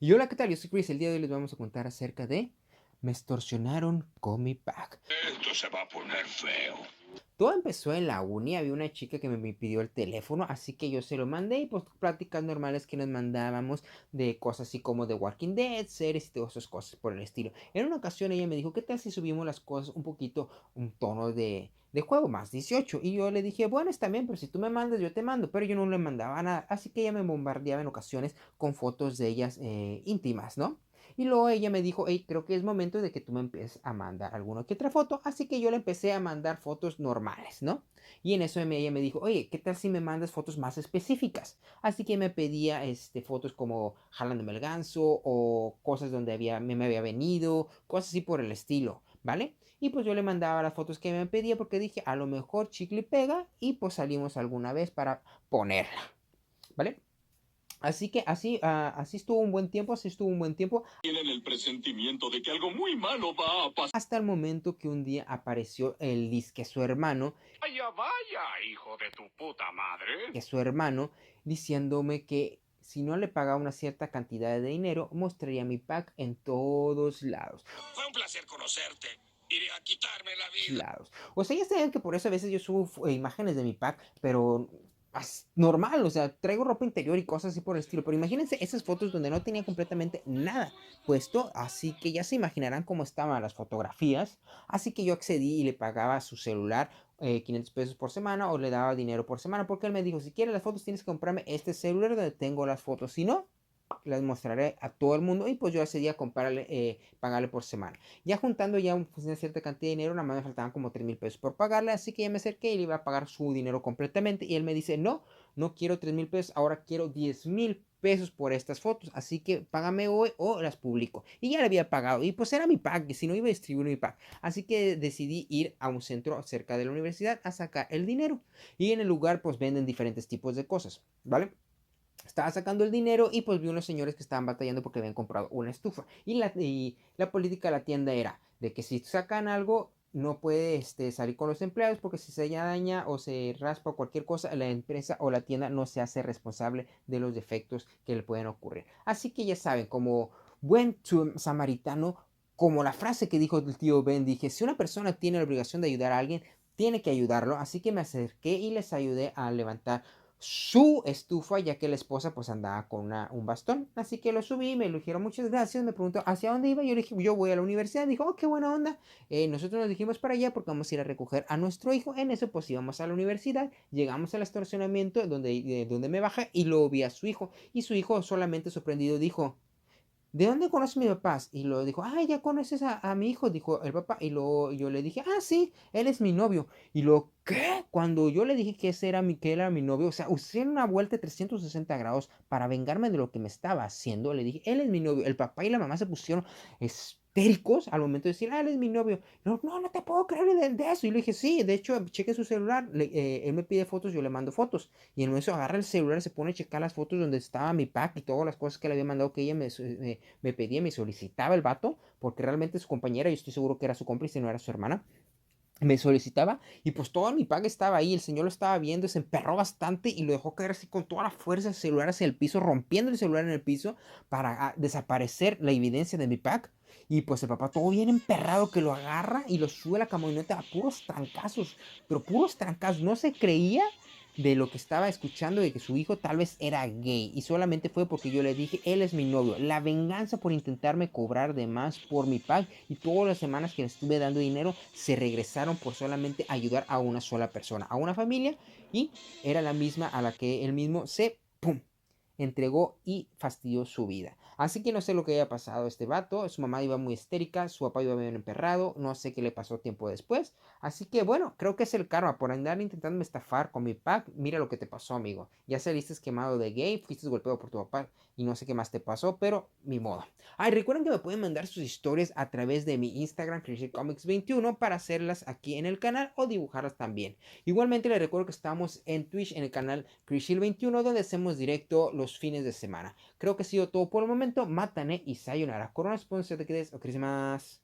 Y hola, ¿qué tal? Yo soy Chris. El día de hoy les vamos a contar acerca de me extorsionaron con mi pack. Esto se va a poner feo. Todo empezó en la uni, había una chica que me pidió el teléfono, así que yo se lo mandé y pues pláticas normales que nos mandábamos de cosas así como de Walking Dead, series y todas esas cosas por el estilo. En una ocasión ella me dijo, ¿qué tal si subimos las cosas un poquito, un tono de juego más 18? Y yo le dije, bueno, está bien, pero si tú me mandas, yo te mando, pero yo no le mandaba nada, así que ella me bombardeaba en ocasiones con fotos de ellas íntimas, ¿no? Y luego ella me dijo, hey, creo que es momento de que tú me empieces a mandar alguna que otra foto. Así que yo le empecé a mandar fotos normales, ¿no? Y en eso ella me dijo, oye, ¿qué tal si me mandas fotos más específicas? Así que me pedía fotos como jalándome el ganso o cosas donde me había venido, cosas así por el estilo, ¿vale? Y pues yo le mandaba las fotos que me pedía porque dije, a lo mejor chicle y pega y pues salimos alguna vez para ponerla, ¿vale? Así que así estuvo un buen tiempo, así estuvo un buen tiempo, Tienen el presentimiento de que algo muy malo va a pasar. hasta el momento que un día apareció el disque su hermano, Vaya, vaya, hijo de tu puta madre. que su hermano, diciéndome que si no le pagaba una cierta cantidad de dinero, mostraría mi pack en todos lados. Fue un placer conocerte. Iré a quitarme la vida. Lados. O sea, ya saben que por eso a veces yo subo imágenes de mi pack, pero normal, o sea, traigo ropa interior y cosas así por el estilo. Pero imagínense esas fotos donde no tenía completamente nada puesto, así que ya se imaginarán cómo estaban las fotografías. Así que yo accedí y le pagaba su celular 500 pesos por semana o le daba dinero por semana, porque él me dijo, si quieres las fotos tienes que comprarme este celular donde tengo las fotos, si no, las mostraré a todo el mundo y pues yo ese día comprarle, pagarle por semana. Ya juntando ya pues, una cierta cantidad de dinero, nada más me faltaban como 3,000 pesos por pagarle, así que ya me acerqué y le iba a pagar su dinero completamente y él me dice, no, no quiero 3,000 pesos, ahora quiero 10,000 pesos por estas fotos, así que págame hoy o las publico. Y ya le había pagado y pues era mi pack, si no iba a distribuir mi pack. Así que decidí ir a un centro cerca de la universidad a sacar el dinero y en el lugar pues venden diferentes tipos de cosas, ¿vale? Estaba sacando el dinero y pues vi unos señores que estaban batallando porque habían comprado una estufa. Y la política de la tienda era de que si sacan algo, no puede salir con los empleados porque si se daña o se raspa o cualquier cosa, la empresa o la tienda no se hace responsable de los defectos que le pueden ocurrir. Así que ya saben, como buen samaritano, como la frase que dijo el tío Ben, dije, si una persona tiene la obligación de ayudar a alguien, tiene que ayudarlo. Así que me acerqué y les ayudé a levantar su estufa, ya que la esposa pues andaba con un bastón. Así que lo subí, me lo dijeron muchas gracias, me preguntó hacia dónde iba, yo le dije, yo voy a la universidad, dijo, oh, qué buena onda. Nosotros nos dijimos para allá porque vamos a ir a recoger a nuestro hijo, en eso pues íbamos a la universidad, llegamos al estacionamiento donde me bajé y lo vi a su hijo, y su hijo solamente sorprendido dijo, ¿de dónde conoces a mi papá? Y lo dijo, ah, ya conoces a mi hijo, dijo el papá. Y luego yo le dije, ah, sí, él es mi novio. Y lo, ¿qué? Cuando yo le dije que que él era mi novio, o sea, usé una vuelta de 360 grados para vengarme de lo que me estaba haciendo. Le dije, él es mi novio. El papá y la mamá se pusieron histéricos al momento de decir, ah, él es mi novio. No, no, no te puedo creer de eso. Y le dije, sí, de hecho, cheque su celular. Él me pide fotos, yo le mando fotos. Y en eso agarra el celular, se pone a checar las fotos donde estaba mi pack y todas las cosas que le había mandado que ella me pedía, me solicitaba el vato, porque realmente su compañera, yo estoy seguro que era su cómplice, no era su hermana, me solicitaba y pues todo mi pack estaba ahí, el señor lo estaba viendo, se emperró bastante y lo dejó caer así con toda la fuerza el celular hacia el piso, rompiendo el celular en el piso para desaparecer la evidencia de mi pack. Y pues el papá todo bien emperrado que lo agarra y lo sube a la camioneta a puros trancazos, pero puros trancazos, no se creía de lo que estaba escuchando de que su hijo tal vez era gay y solamente fue porque yo le dije, él es mi novio. La venganza por intentarme cobrar de más por mi pack y todas las semanas que le estuve dando dinero se regresaron por solamente ayudar a una sola persona, a una familia y era la misma a la que él mismo se ¡pum! Entregó y fastidió su vida. Así que no sé lo que haya pasado a este vato. Su mamá iba muy histérica, su papá iba bien emperrado. No sé qué le pasó tiempo después. Así que bueno, creo que es el karma por andar intentando estafar con mi pack. Mira lo que te pasó, amigo. Ya saliste quemado de gay, fuiste golpeado por tu papá y no sé qué más te pasó, pero mi modo. Ay, recuerden que me pueden mandar sus historias a través de mi Instagram, ChrishyComics21, para hacerlas aquí en el canal o dibujarlas también. Igualmente les recuerdo que estamos en Twitch en el canal ChrishyL21, donde hacemos directo los fines de semana. Creo que ha sido todo por el momento. Matane y sayonara. Corona sponsor de que des o Christmas.